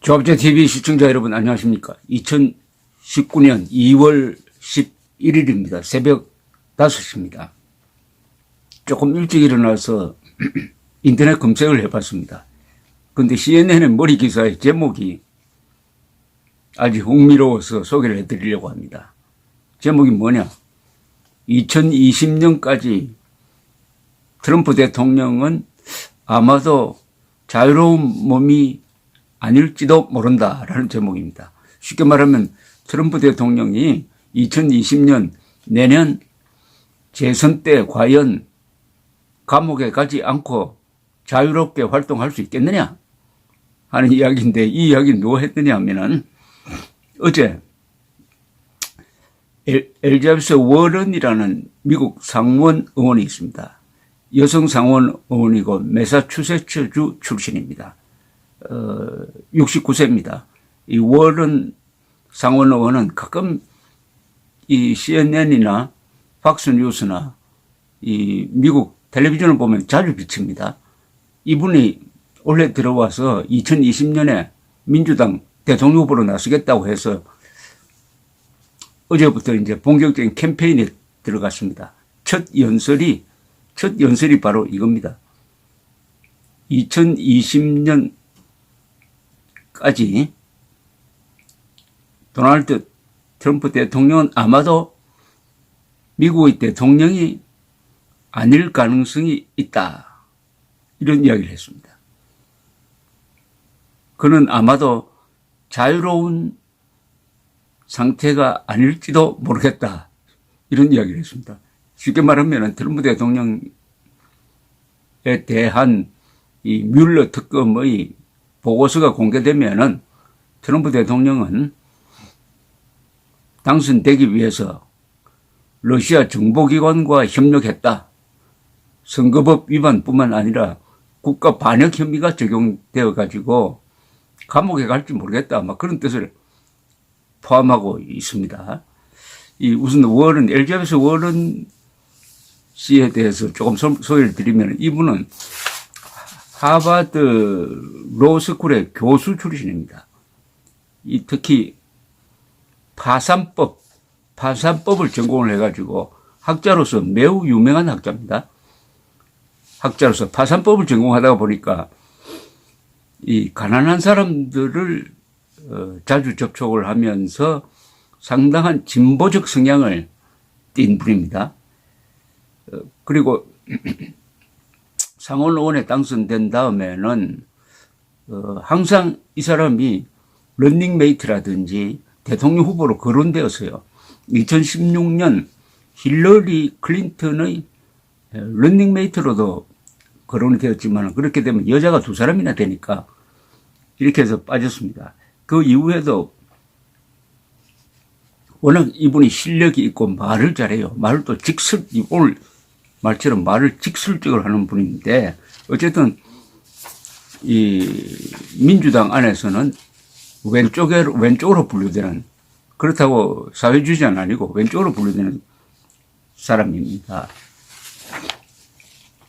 조합제TV 시청자 여러분 안녕하십니까. 2019년 2월 11일입니다. 새벽 5시입니다. 조금 일찍 일어나서 인터넷 검색을 해봤습니다. 근데 CNN의 머리 기사의 제목이 아주 흥미로워서 소개를 해드리려고 합니다. 제목이 뭐냐. 2020년까지 트럼프 대통령은 아마도 자유로운 몸이 아닐지도 모른다라는 제목입니다. 쉽게 말하면 트럼프 대통령이 2020년 내년 재선 때 과연 감옥에 가지 않고 자유롭게 활동할 수 있겠느냐 하는 이야기인데, 이 이야기는 누가 했느냐 하면은 어제 엘자베스 워런이라는 미국 상원 의원이 있습니다. 여성 상원 의원이고 매사추세츠주 출신입니다. 69세입니다. 이 워런 상원 의원은 가끔 이 CNN이나 팍스뉴스나 이 미국 텔레비전을 보면 자주 비칩니다. 이분이 올해 들어와서 2020년에 민주당 대통령 후보로 나서겠다고 해서 어제부터 이제 본격적인 캠페인에 들어갔습니다. 첫 연설이 바로 이겁니다. 2020년까지 도널드 트럼프 대통령은 아마도 미국의 대통령이 아닐 가능성이 있다. 이런 이야기를 했습니다. 그는 아마도 자유로운 상태가 아닐지도 모르겠다. 이런 이야기를 했습니다. 쉽게 말하면 트럼프 대통령에 대한 이 뮬러 특검의 보고서가 공개되면은 트럼프 대통령은 당선되기 위해서 러시아 정보기관과 협력했다. 선거법 위반뿐만 아니라 국가 반역 혐의가 적용되어 가지고 감옥에 갈지 모르겠다. 막 그런 뜻을 포함하고 있습니다. 우선 워런, 엘자베스 워런 씨에 대해서 조금 소개를 드리면, 이분은 하버드 로스쿨의 교수 출신입니다. 특히 파산법을 전공을 해가지고 학자로서 매우 유명한 학자입니다. 학자로서 파산법을 전공하다 보니까 이 가난한 사람들을 자주 접촉을 하면서 상당한 진보적 성향을 띈 분입니다. 그리고 상원 의원에 당선된 다음에는 항상 이 사람이 런닝메이트라든지 대통령 후보로 거론되었어요. 2016년 힐러리 클린턴의 런닝메이트로도 거론이 되었지만, 그렇게 되면 여자가 2사람이나 되니까 이렇게 해서 빠졌습니다. 그 이후에도 워낙 이분이 실력이 있고 말을 잘해요. 말을 또 오늘 말처럼 말을 직설적으로 하는 분인데, 어쨌든 이 민주당 안에서는 왼쪽으로 분류되는, 그렇다고 사회주의자는 아니고 왼쪽으로 분류되는 사람입니다.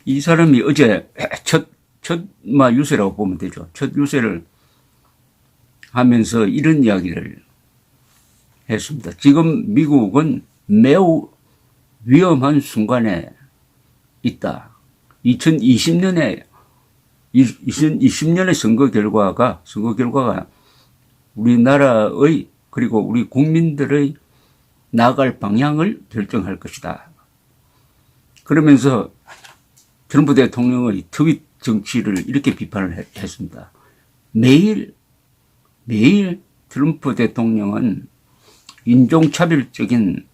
이 사람이 어제 첫 유세라고 보면 되죠. 첫 유세를 하면서 이런 이야기를 했습니다. 지금 미국은 매우 위험한 순간에 있다. 2020년의 선거 결과가 우리나라의, 그리고 우리 국민들의 나아갈 방향을 결정할 것이다. 그러면서 트럼프 대통령의 트윗 정치를 이렇게 비판을 했습니다. 매일 트럼프 대통령은 인종차별적인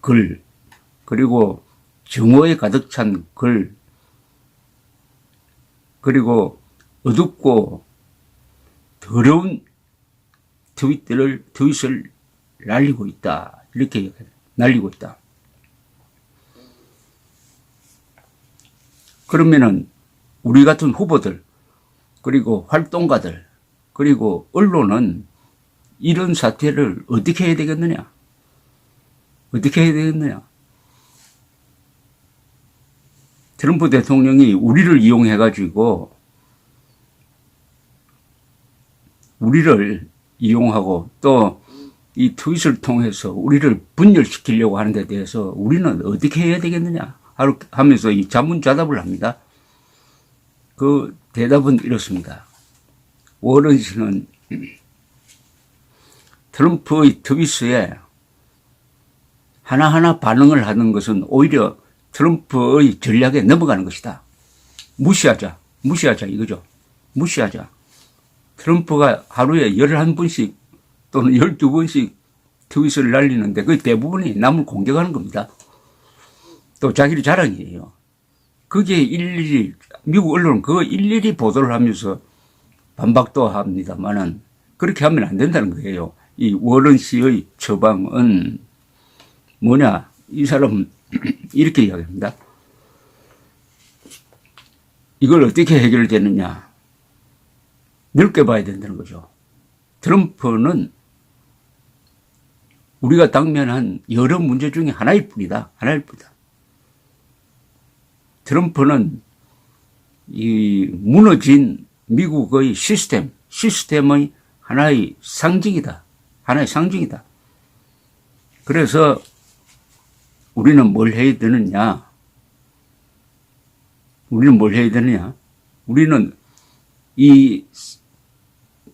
글, 그리고 정오에 가득 찬 글, 그리고 어둡고 더러운 트윗을 날리고 있다. 이렇게 날리고 있다. 그러면은 우리 같은 후보들, 그리고 활동가들, 그리고 언론은 이런 사태를 어떻게 해야 되겠느냐? 트럼프 대통령이 우리를 이용해가지고 우리를 이용하고 또 이 트윗을 통해서 우리를 분열시키려고 하는 데 대해서 우리는 어떻게 해야 되겠느냐 하면서 이 자문자답을 합니다. 그 대답은 이렇습니다. 워런 씨는 트럼프의 트윗에 하나하나 반응을 하는 것은 오히려 트럼프의 전략에 넘어가는 것이다. 무시하자 이거죠. 무시하자. 트럼프가 하루에 11분씩 또는 12번씩 트윗을 날리는데 그 대부분이 남을 공격하는 겁니다. 또 자기의 자랑이에요. 그게 일일이 미국 언론은 그거 일일이 보도를 하면서 반박도 합니다만은 그렇게 하면 안 된다는 거예요. 이 워런 씨의 처방은 뭐냐? 이 사람은 이렇게 이야기합니다. 이걸 어떻게 해결되느냐? 넓게 봐야 된다는 거죠. 트럼프는 우리가 당면한 여러 문제 중에 하나일 뿐이다. 트럼프는 이 무너진 미국의 시스템의 하나의 상징이다. 그래서 우리는 뭘 해야 되느냐? 우리는 이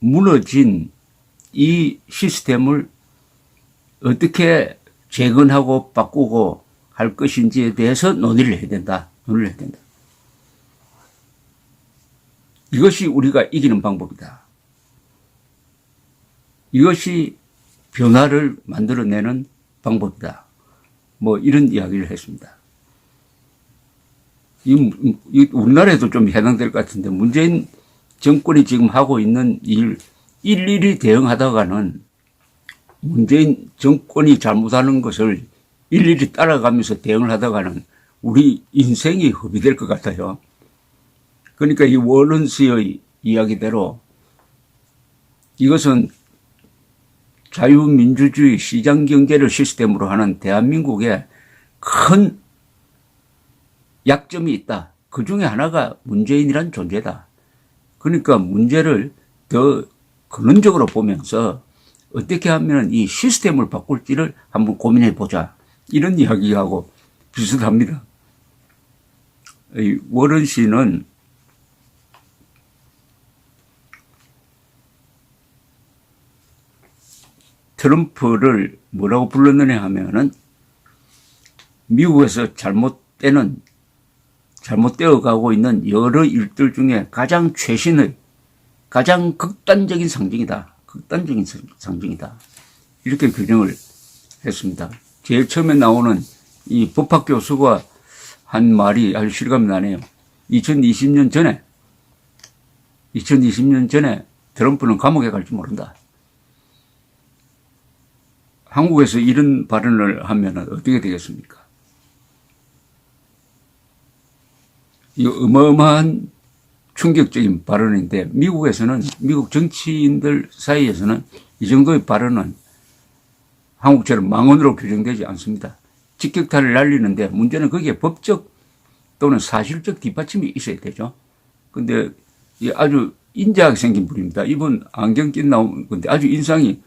무너진 이 시스템을 어떻게 재건하고 바꾸고 할 것인지에 대해서 논의를 해야 된다. 이것이 우리가 이기는 방법이다. 이것이 변화를 만들어내는 방법이다. 뭐 이런 이야기를 했습니다. 우리나라에도 좀 해당될 것 같은데 문재인 정권이 지금 하고 있는 일 일일이 대응하다가는 문재인 정권이 잘못하는 것을 일일이 따라가면서 대응을 하다가는 우리 인생이 허비될 것 같아요. 그러니까 이 워런 씨의 이야기대로 이것은 자유민주주의 시장경제를 시스템으로 하는 대한민국에 큰 약점이 있다. 그 중에 하나가 문재인이란 존재다. 그러니까 문제를 더 근원적으로 보면서 어떻게 하면 이 시스템을 바꿀지를 한번 고민해 보자. 이런 이야기하고 비슷합니다. 이 워런 씨는 트럼프를 뭐라고 불렀느냐 하면은 미국에서 잘못되어 가고 있는 여러 일들 중에 가장 최신의 가장 극단적인 상징이다. 이렇게 규정을 했습니다. 제일 처음에 나오는 이 법학 교수가 한 말이 아주 실감이 나네요. 2020년 전에 트럼프는 감옥에 갈지 모른다. 한국에서 이런 발언을 하면 어떻게 되겠습니까? 이 어마어마한 충격적인 발언인데 미국에서는 미국 정치인들 사이에서는 이 정도의 발언은 한국처럼 망언으로 규정되지 않습니다. 직격탄을 날리는데 문제는 거기에 법적 또는 사실적 뒷받침이 있어야 되죠. 근데 아주 인자하게 생긴 분입니다. 이분 안경 낀 나온 건데 아주 인상이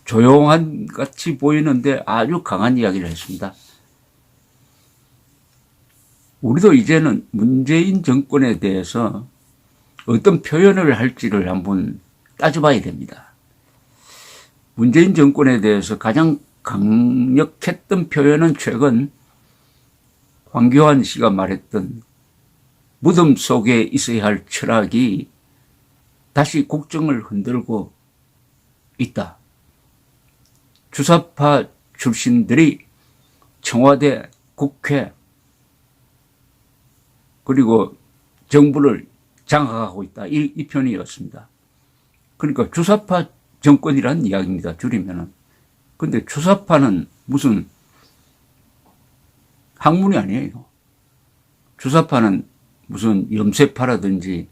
조용한 같이 보이는데 아주 강한 이야기를 했습니다. 우리도 이제는 문재인 정권에 대해서 어떤 표현을 할지를 한번 따져봐야 됩니다. 문재인 정권에 대해서 가장 강력했던 표현은 최근 황교안 씨가 말했던 무덤 속에 있어야 할 철학이 다시 국정을 흔들고 있다. 주사파 출신들이 청와대, 국회 그리고 정부를 장악하고 있다. 이 표현이었습니다. 그러니까 주사파 정권이라는 이야기입니다. 줄이면은. 근데 주사파는 무슨 학문이 아니에요. 주사파는 무슨 염세파라든지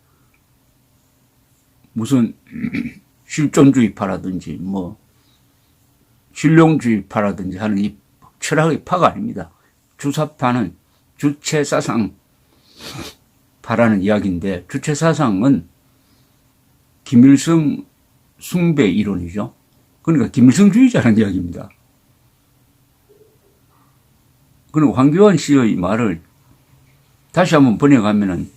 무슨 실존주의파라든지 뭐 신룡주의파라든지 하는 이 철학의 파가 아닙니다. 주사파는 주체사상파라는 이야기인데 주체사상은 김일성 숭배 이론이죠. 그러니까 김일성주의자라는 이야기입니다. 그리고 황교안 씨의 말을 다시 한번 번역하면은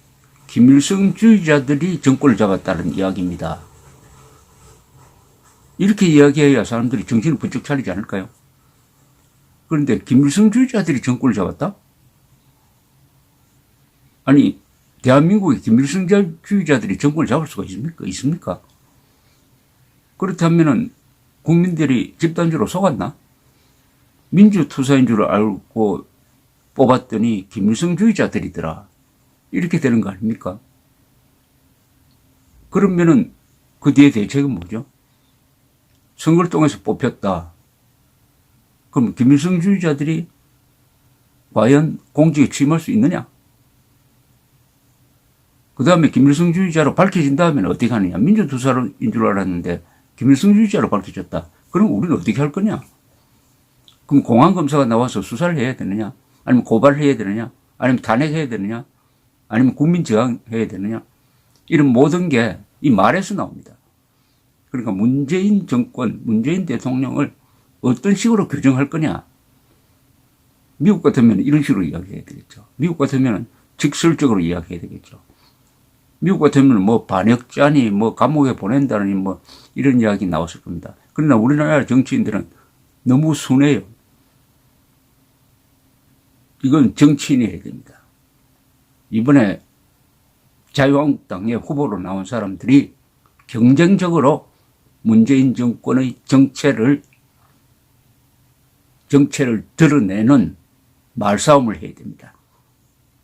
김일성주의자들이 정권을 잡았다는 이야기입니다. 이렇게 이야기해야 사람들이 정신을 번쩍 차리지 않을까요? 그런데 김일성주의자들이 정권을 잡았다? 아니, 대한민국의 김일성주의자들이 정권을 잡을 수가 있습니까? 그렇다면은 국민들이 집단적으로 속았나? 민주투사인 줄 알고 뽑았더니 김일성주의자들이더라. 이렇게 되는 거 아닙니까? 그러면은 그 뒤에 대책은 뭐죠? 선거를 통해서 뽑혔다. 그럼 김일성주의자들이 과연 공직에 취임할 수 있느냐? 그 다음에 김일성주의자로 밝혀진 다음에는 어떻게 하느냐? 민주투사인 줄 알았는데 김일성주의자로 밝혀졌다. 그럼 우리는 어떻게 할 거냐? 그럼 공안검사가 나와서 수사를 해야 되느냐? 아니면 고발을 해야 되느냐? 아니면 탄핵해야 되느냐? 아니면 국민저항해야 되느냐? 이런 모든 게 이 말에서 나옵니다. 그러니까 문재인 정권, 문재인 대통령을 어떤 식으로 규정할 거냐? 미국 같으면 이런 식으로 이야기해야 되겠죠. 미국 같으면 직설적으로 이야기해야 되겠죠. 미국 같으면 뭐 반역자니 뭐 감옥에 보낸다니 뭐 이런 이야기 나왔을 겁니다. 그러나 우리나라 정치인들은 너무 순해요. 이건 정치인이 해야 됩니다. 이번에 자유한국당의 후보로 나온 사람들이 경쟁적으로 문재인 정권의 정체를 드러내는 말싸움을 해야 됩니다.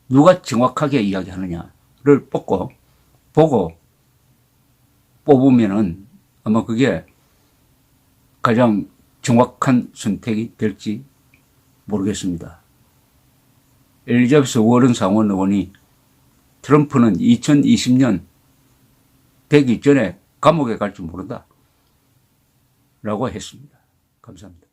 누가 정확하게 이야기하느냐를 보고 뽑으면은 아마 그게 가장 정확한 선택이 될지 모르겠습니다. 엘리자베스 워런 상원 의원이 트럼프는 2020년 되기 전에 감옥에 갈지 모른다 라고 했습니다. 감사합니다.